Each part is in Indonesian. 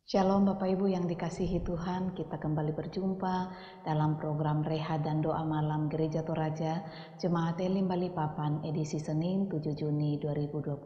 Shalom Bapak Ibu yang dikasihi Tuhan, kita kembali berjumpa dalam program Rehat dan Doa Malam Gereja Toraja Jemaat Elim Balikpapan edisi Senin 7 Juni 2021.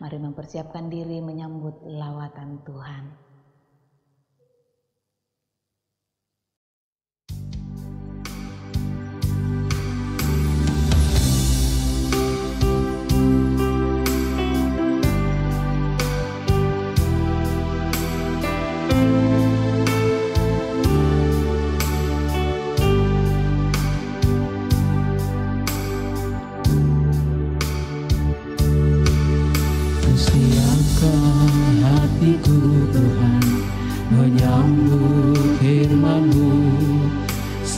Mari mempersiapkan diri menyambut lawatan Tuhan.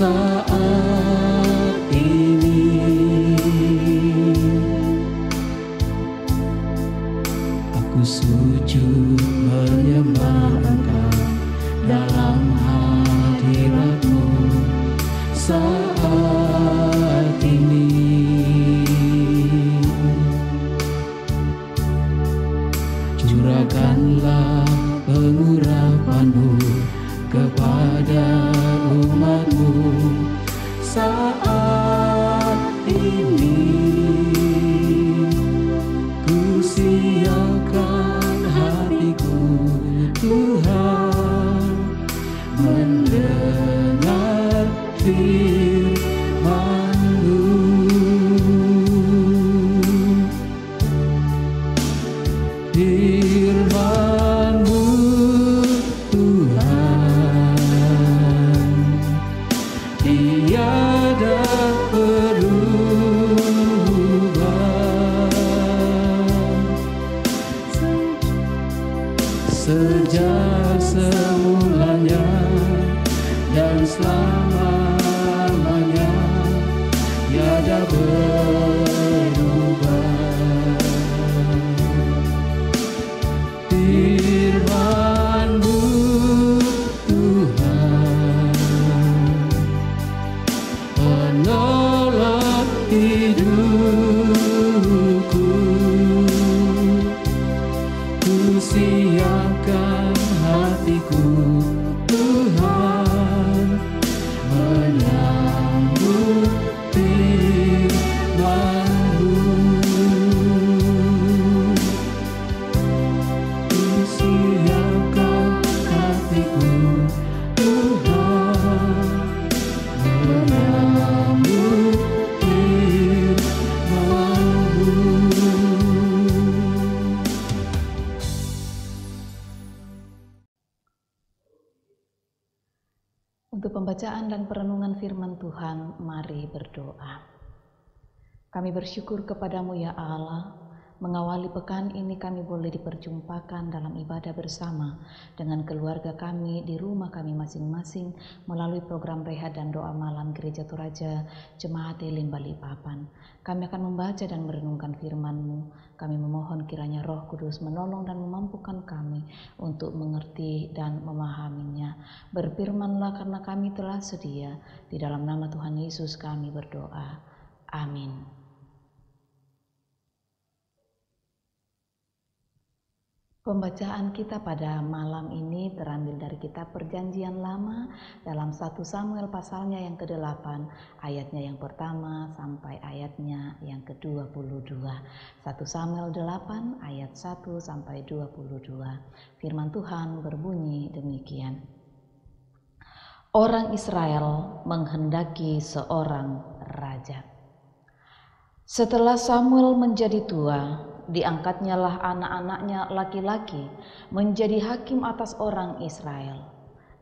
Saat ini aku sujud menyembah Engkau dalam hadirat-Mu. Saat ini curahkanlah pengurapan-Mu kepada umat-Mu. Saat ini ku siapkan hatiku, Tuhan, mendengar firman-Mu. Firman-Mu tiada berubah sejak semulanya dan selamanya, tiada berubah. Firman-Mu penolong hidupku, ku siapkan hatiku, Tuhan, menyambut firman-Mu. Ku siapkan hatiku, Tuhan, menyambut firman-Mu. Untuk pembacaan dan perenungan firman Tuhan, mari berdoa. Kami bersyukur kepadamu ya Allah, mengawali pekan ini kami boleh diperjumpakan dalam ibadah bersama dengan keluarga kami di rumah kami masing-masing melalui program Rehat dan Doa Malam Gereja Toraja Jemaat Elim Balikpapan. Kami akan membaca dan merenungkan firman-Mu. Kami memohon kiranya Roh Kudus menolong dan memampukan kami untuk mengerti dan memahaminya. Berfirmanlah karena kami telah sedia. Di dalam nama Tuhan Yesus kami berdoa. Amin. Pembacaan kita pada malam ini terambil dari kitab Perjanjian Lama dalam 1 Samuel pasalnya yang ke-8, ayatnya yang pertama sampai ayatnya yang ke-22. 1 Samuel 8 ayat 1 sampai 22. Firman Tuhan berbunyi demikian. Orang Israel menghendaki seorang raja. Setelah Samuel menjadi tua, diangkatnyalah anak-anaknya laki-laki menjadi hakim atas orang Israel.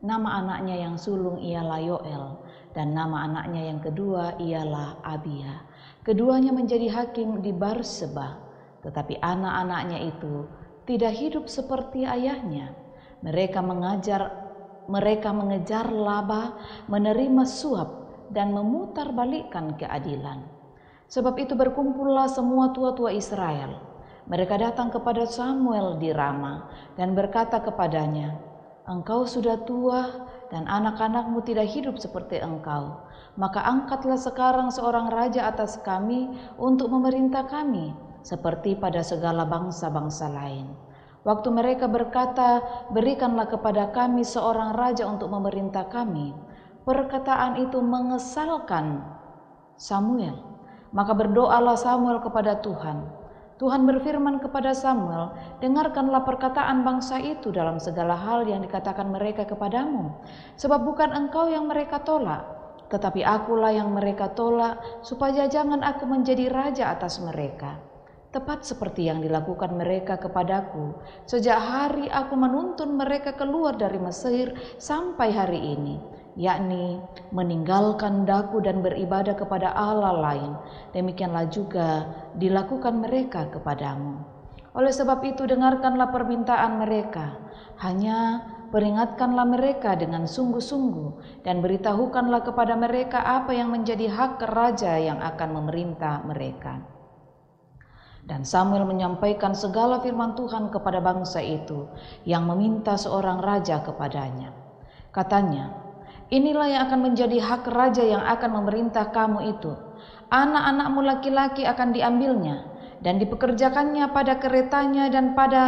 Nama anaknya yang sulung ialah Yoel, dan nama anaknya yang kedua ialah Abia. Keduanya menjadi hakim di Berseba, tetapi anak-anaknya itu tidak hidup seperti ayahnya. Mereka mengejar laba, menerima suap, dan memutarbalikkan keadilan. Sebab itu berkumpullah semua tua-tua Israel. Mereka datang kepada Samuel di Rama dan berkata kepadanya, "Engkau sudah tua dan anak-anakmu tidak hidup seperti engkau. Maka angkatlah sekarang seorang raja atas kami untuk memerintah kami, seperti pada segala bangsa-bangsa lain." Waktu mereka berkata, berikanlah kepada kami seorang raja untuk memerintah kami, perkataan itu mengesalkan Samuel. Maka berdoalah Samuel kepada Tuhan. Tuhan berfirman kepada Samuel, dengarkanlah perkataan bangsa itu dalam segala hal yang dikatakan mereka kepadamu. Sebab bukan engkau yang mereka tolak, tetapi akulah yang mereka tolak, supaya jangan aku menjadi raja atas mereka. Tepat seperti yang dilakukan mereka kepadaku, sejak hari aku menuntun mereka keluar dari Mesir sampai hari ini, yakni meninggalkan daku dan beribadah kepada Allah lain. Demikianlah juga dilakukan mereka kepadamu. Oleh sebab itu dengarkanlah permintaan mereka, hanya peringatkanlah mereka dengan sungguh-sungguh dan beritahukanlah kepada mereka apa yang menjadi hak raja yang akan memerintah mereka. Dan Samuel menyampaikan segala firman Tuhan kepada bangsa itu yang meminta seorang raja kepadanya. Katanya, inilah yang akan menjadi hak raja yang akan memerintah kamu itu. Anak-anakmu laki-laki akan diambilnya dan dipekerjakannya pada keretanya dan pada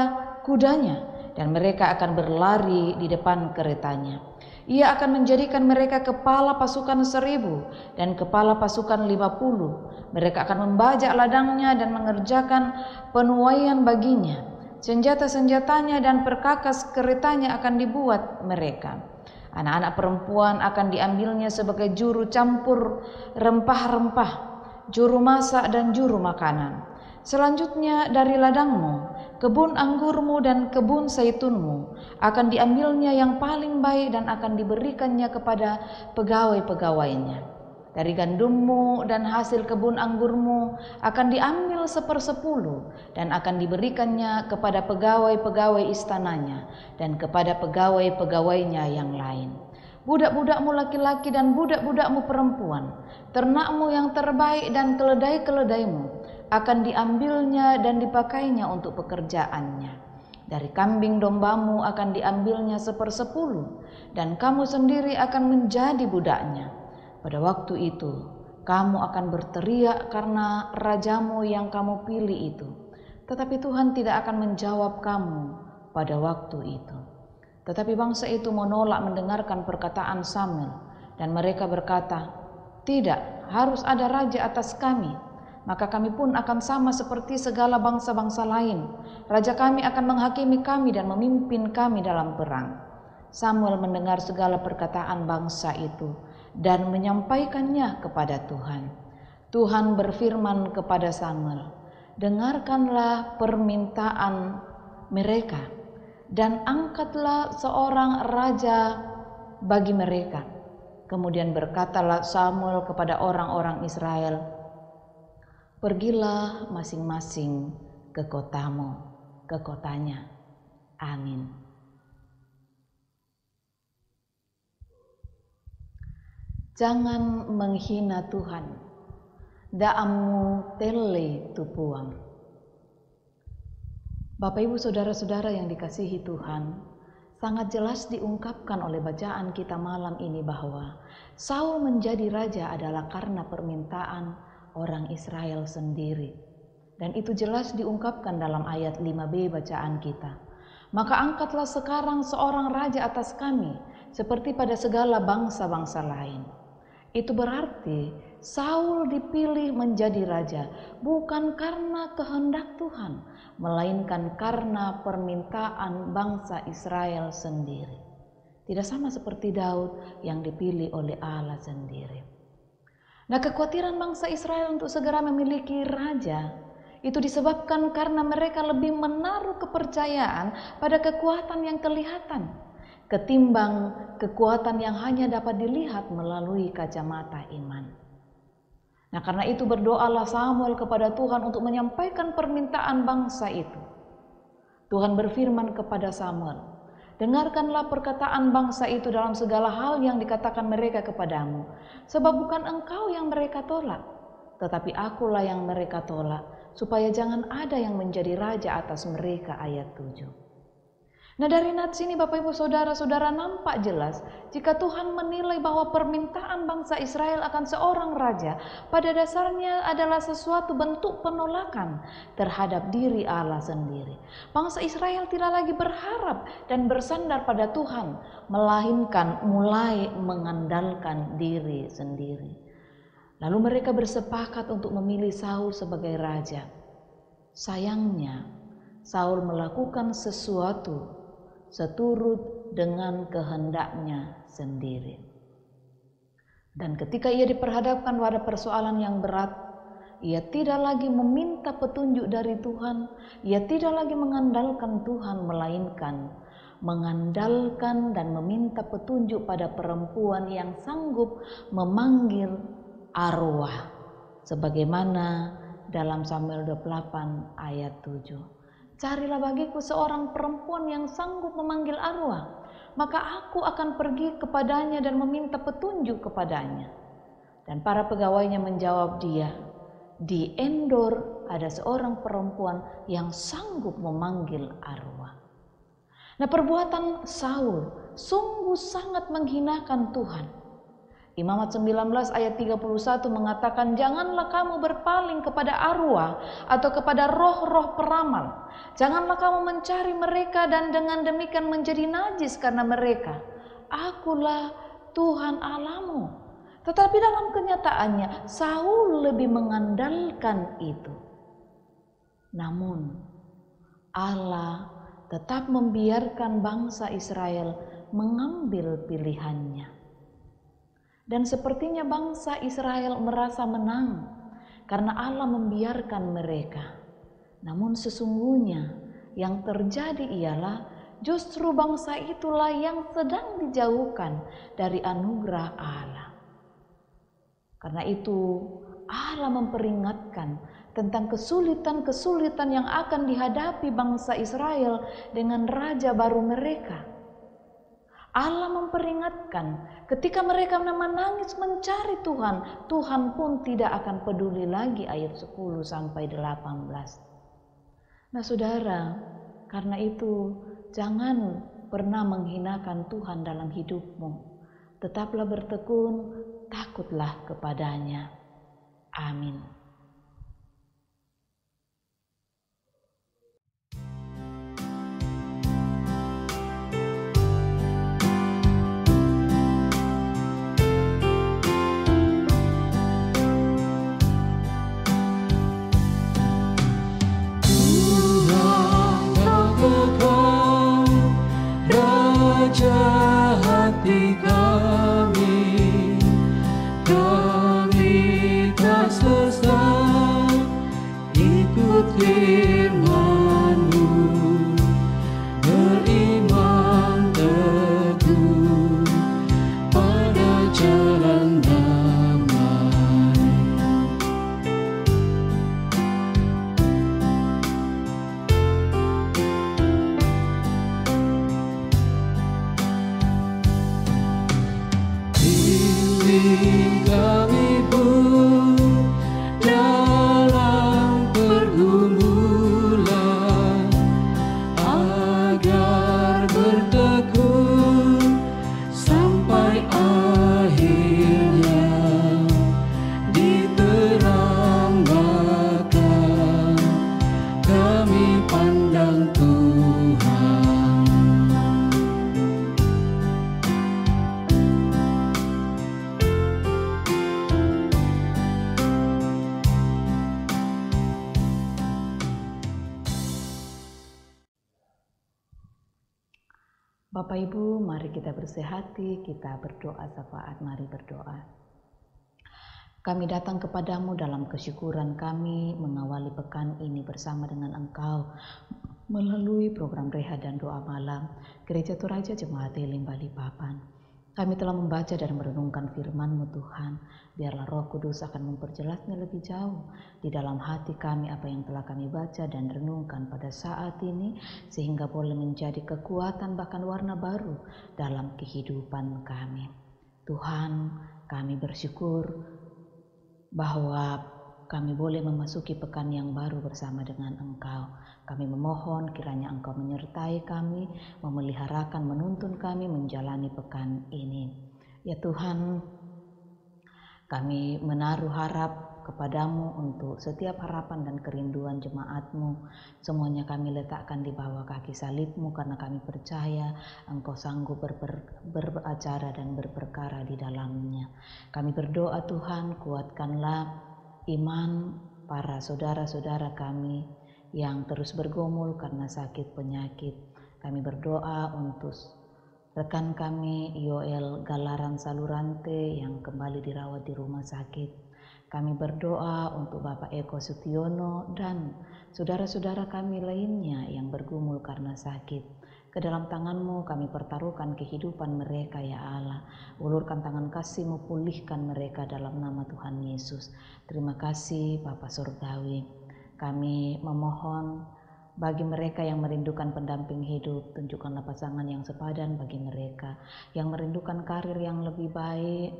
kudanya, dan mereka akan berlari di depan keretanya. Ia akan menjadikan mereka kepala pasukan 1,000 dan kepala pasukan 50. Mereka akan membajak ladangnya dan mengerjakan penuaian baginya. Senjata-senjatanya dan perkakas keretanya akan dibuat mereka. Anak-anak perempuan akan diambilnya sebagai juru campur rempah-rempah, juru masak dan juru makanan. Selanjutnya dari ladangmu, kebun anggurmu dan kebun zaitunmu akan diambilnya yang paling baik dan akan diberikannya kepada pegawai-pegawainya. Dari gandummu dan hasil kebun anggurmu akan diambil 1/10 dan akan diberikannya kepada pegawai-pegawai istananya dan kepada pegawai-pegawainya yang lain. Budak-budakmu laki-laki dan budak-budakmu perempuan, ternakmu yang terbaik dan keledai-keledaimu akan diambilnya dan dipakainya untuk pekerjaannya. Dari kambing dombamu akan diambilnya 1/10 dan kamu sendiri akan menjadi budaknya. Pada waktu itu kamu akan berteriak karena rajamu yang kamu pilih itu. Tetapi Tuhan tidak akan menjawab kamu pada waktu itu. Tetapi bangsa itu menolak mendengarkan perkataan Samuel, dan mereka berkata, tidak, harus ada raja atas kami. Maka kami pun akan sama seperti segala bangsa-bangsa lain. Raja kami akan menghakimi kami dan memimpin kami dalam perang. Samuel mendengar segala perkataan bangsa itu dan menyampaikannya kepada Tuhan. Tuhan berfirman kepada Samuel, dengarkanlah permintaan mereka dan angkatlah seorang raja bagi mereka. Kemudian berkatalah Samuel kepada orang-orang Israel, pergilah masing-masing ke kotamu, ke kotanya. Amin. Jangan menghina Tuhan. Da'amu tele tupuang. Bapak Ibu Saudara-saudara yang dikasihi Tuhan, sangat jelas diungkapkan oleh bacaan kita malam ini bahwa Saul menjadi raja adalah karena permintaan orang Israel sendiri. Dan itu jelas diungkapkan dalam ayat 5b bacaan kita. Maka angkatlah sekarang seorang raja atas kami, seperti pada segala bangsa-bangsa lain. Itu berarti Saul dipilih menjadi raja bukan karena kehendak Tuhan, melainkan karena permintaan bangsa Israel sendiri. Tidak sama seperti Daud yang dipilih oleh Allah sendiri. Nah, kekhawatiran bangsa Israel untuk segera memiliki raja itu disebabkan karena mereka lebih menaruh kepercayaan pada kekuatan yang kelihatan ketimbang kekuatan yang hanya dapat dilihat melalui kacamata iman. Nah, karena itu berdoalah Samuel kepada Tuhan untuk menyampaikan permintaan bangsa itu. Tuhan berfirman kepada Samuel, dengarkanlah perkataan bangsa itu dalam segala hal yang dikatakan mereka kepadamu, sebab bukan engkau yang mereka tolak, tetapi akulah yang mereka tolak, supaya jangan ada yang menjadi raja atas mereka. Ayat 7. Nah, dari nats ini Bapak Ibu Saudara-saudara nampak jelas jika Tuhan menilai bahwa permintaan bangsa Israel akan seorang raja pada dasarnya adalah sesuatu bentuk penolakan terhadap diri Allah sendiri. Bangsa Israel tidak lagi berharap dan bersandar pada Tuhan, melainkan mulai mengandalkan diri sendiri. Lalu mereka bersepakat untuk memilih Saul sebagai raja. Sayangnya, Saul melakukan sesuatu seturut dengan kehendaknya sendiri. Dan ketika ia diperhadapkan pada persoalan yang berat, ia tidak lagi meminta petunjuk dari Tuhan, ia tidak lagi mengandalkan Tuhan, melainkan mengandalkan dan meminta petunjuk pada perempuan yang sanggup memanggil arwah, sebagaimana dalam Samuel 28 ayat 7. Carilah bagiku seorang perempuan yang sanggup memanggil arwah, maka aku akan pergi kepadanya dan meminta petunjuk kepadanya. Dan para pegawainya menjawab dia, di Endor ada seorang perempuan yang sanggup memanggil arwah. Nah, perbuatan Saul sungguh sangat menghinakan Tuhan. Imamat 19 ayat 31 mengatakan, janganlah kamu berpaling kepada arwah atau kepada roh-roh peramal. Janganlah kamu mencari mereka dan dengan demikian menjadi najis karena mereka. Akulah Tuhan Allahmu. Tetapi dalam kenyataannya Saul lebih mengandalkan itu. Namun Allah tetap membiarkan bangsa Israel mengambil pilihannya. Dan sepertinya bangsa Israel merasa menang karena Allah membiarkan mereka. Namun sesungguhnya yang terjadi ialah justru bangsa itulah yang sedang dijauhkan dari anugerah Allah. Karena itu Allah memperingatkan tentang kesulitan-kesulitan yang akan dihadapi bangsa Israel dengan raja baru mereka. Allah memperingatkan ketika mereka menangis mencari Tuhan, Tuhan pun tidak akan peduli lagi, ayat 10 sampai 18. Nah saudara, karena itu jangan pernah menghinakan Tuhan dalam hidupmu. Tetaplah bertekun, takutlah kepadanya. Amin. Hati kami tak sesat ikut firman-Mu, beriman teguh pada jalan damai. Bimbing kami pun dalam pergumulan, agar bertekun sampai akhirnya diterang bahkan kami pandang Tuhan. Bapak Ibu, mari kita bersehati, kita berdoa syafaat, mari berdoa. Kami datang kepadamu dalam kesyukuran kami mengawali pekan ini bersama dengan Engkau melalui program Rehat dan Doa Malam Gereja Toraja Jemaat Elim Balikpapan. Kami telah membaca dan merenungkan firman-Mu Tuhan. Biarlah Roh Kudus akan memperjelasnya lebih jauh di dalam hati kami apa yang telah kami baca dan renungkan pada saat ini, sehingga boleh menjadi kekuatan bahkan warna baru dalam kehidupan kami. Tuhan, kami bersyukur bahwa kami boleh memasuki pekan yang baru bersama dengan Engkau. Kami memohon kiranya Engkau menyertai kami, memeliharakan, menuntun kami menjalani pekan ini. Ya Tuhan, kami menaruh harap kepadamu untuk setiap harapan dan kerinduan jemaat-Mu. Semuanya kami letakkan di bawah kaki salib-Mu karena kami percaya Engkau sanggup beracara dan berperkara di dalamnya. Kami berdoa Tuhan, kuatkanlah iman para saudara-saudara kami yang terus bergumul karena sakit penyakit. Kami berdoa untuk rekan kami Yoel Galaran Salurante yang kembali dirawat di rumah sakit. Kami berdoa untuk Bapak Eko Sutiono dan saudara-saudara kami lainnya yang bergumul karena sakit. Ke dalam tangan-Mu kami pertaruhkan kehidupan mereka ya Allah. Ulurkan tangan kasih-Mu, pulihkan mereka dalam nama Tuhan Yesus. Terima kasih Bapa Surgawi. Kami memohon bagi mereka yang merindukan pendamping hidup, tunjukkanlah pasangan yang sepadan bagi mereka. Yang merindukan karir yang lebih baik,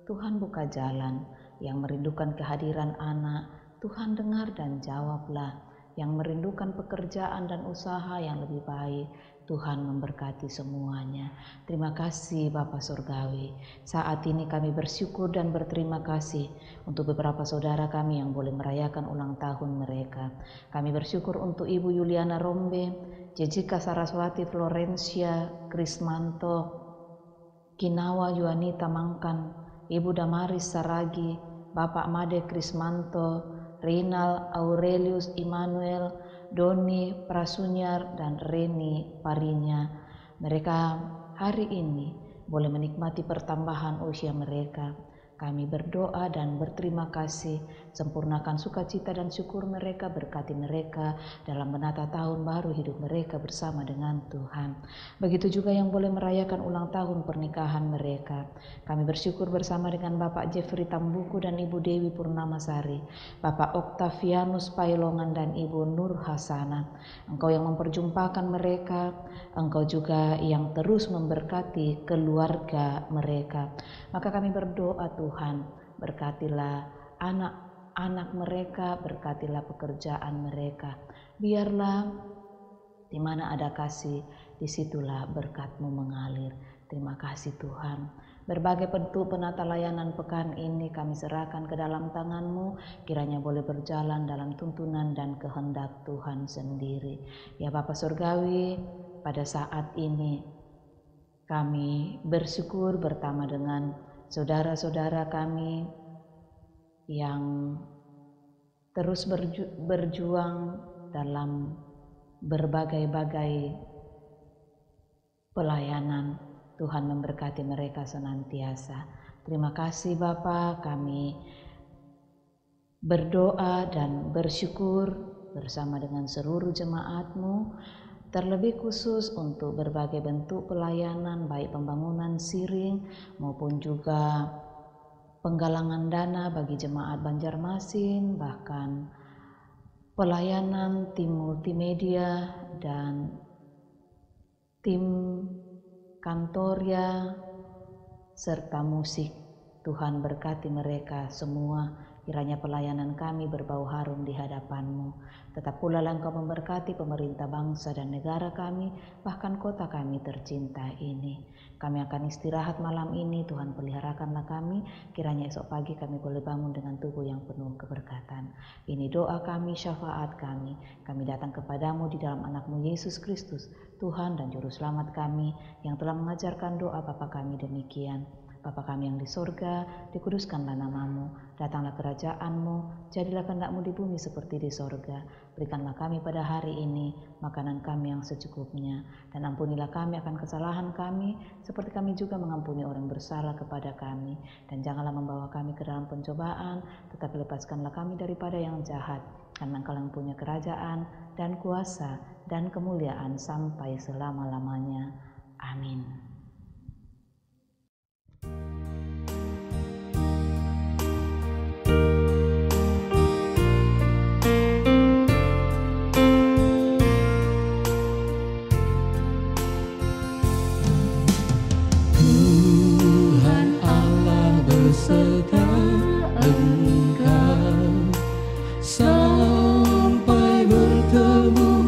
Tuhan buka jalan. Yang merindukan kehadiran anak, Tuhan dengar dan jawablah. Yang merindukan pekerjaan dan usaha yang lebih baik, Tuhan memberkati semuanya. Terima kasih Bapa Surgawi. Saat ini kami bersyukur dan berterima kasih untuk beberapa saudara kami yang boleh merayakan ulang tahun mereka. Kami bersyukur untuk Ibu Yuliana Rombe, Jessica Saraswati Florencia Krismanto, Kinawa Yuanita Mangkan, Ibu Damaris Saragi, Bapak Made Krismanto, Rinal Aurelius Immanuel, Doni Prasunyar, dan Reni Parinya. Mereka hari ini boleh menikmati pertambahan usia mereka. Kami berdoa dan berterima kasih, sempurnakan sukacita dan syukur mereka, berkati mereka dalam menata tahun baru hidup mereka bersama dengan Tuhan. Begitu juga yang boleh merayakan ulang tahun pernikahan mereka. Kami bersyukur bersama dengan Bapak Jeffrey Tambuku dan Ibu Dewi Purnamasari, Bapak Octavianus Pailongan dan Ibu Nur Hasana. Engkau yang memperjumpakan mereka, Engkau juga yang terus memberkati keluarga mereka. Maka kami berdoa Tuhan, berkatilah anak-anak mereka, berkatilah pekerjaan mereka. Biarlah di mana ada kasih, disitulah berkat-Mu mengalir. Terima kasih Tuhan. Berbagai bentuk penata layanan pekan ini kami serahkan ke dalam tangan-Mu, kiranya boleh berjalan dalam tuntunan dan kehendak Tuhan sendiri. Ya Bapa Surgawi, pada saat ini kami bersyukur bersama dengan saudara-saudara kami yang terus berjuang dalam berbagai-bagai pelayanan. Tuhan memberkati mereka senantiasa. Terima kasih Bapa, kami berdoa dan bersyukur bersama dengan seluruh jemaat-Mu, terlebih khusus untuk berbagai bentuk pelayanan, baik pembangunan siring maupun juga penggalangan dana bagi jemaat Banjarmasin, bahkan pelayanan tim multimedia dan tim kantorya serta musik. Tuhan berkati mereka semua, kiranya pelayanan kami berbau harum di hadapan-Mu. Tetap pula Engkau memberkati pemerintah bangsa dan negara kami, bahkan kota kami tercinta ini. Kami akan istirahat malam ini, Tuhan peliharakanlah kami, kiranya esok pagi kami boleh bangun dengan tubuh yang penuh keberkatan. Ini doa kami, syafaat kami. Kami datang kepadamu di dalam anak-Mu Yesus Kristus, Tuhan dan Juru Selamat kami, yang telah mengajarkan doa Bapa kami demikian. Bapa kami yang di sorga, dikuduskanlah nama-Mu, datanglah kerajaan-Mu, jadilah kehendak-Mu di bumi seperti di sorga. Berikanlah kami pada hari ini makanan kami yang secukupnya, dan ampunilah kami akan kesalahan kami, seperti kami juga mengampuni orang bersalah kepada kami. Dan janganlah membawa kami ke dalam pencobaan, tetapi lepaskanlah kami daripada yang jahat, karena Engkau yang punya kerajaan dan kuasa dan kemuliaan sampai selama-lamanya. Amin. Engkau sampai bertemu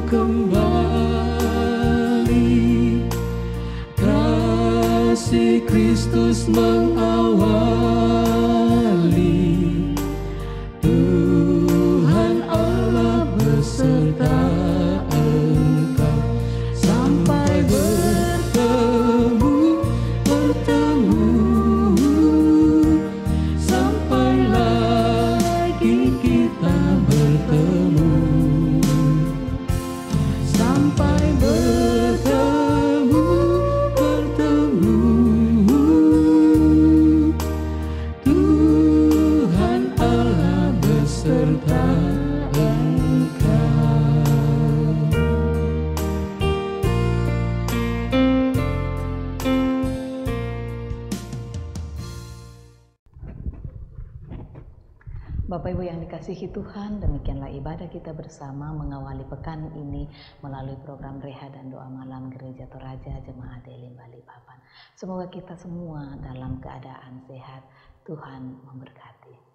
kasih Kristus mengawali, Tuhan Allah beserta engkau sampai bertemu, sampai lagi kita bertemu, sampai bertemu, Tuhan Allah beserta engkau. Bapak Ibu yang dikasihi Tuhan, demikianlah ibadah kita bersama mengawali pekan ini melalui program Reha dan Doa Malam Gereja Toraja Jemaat Elim Balikpapan. Semoga kita semua dalam keadaan sehat. Tuhan memberkati.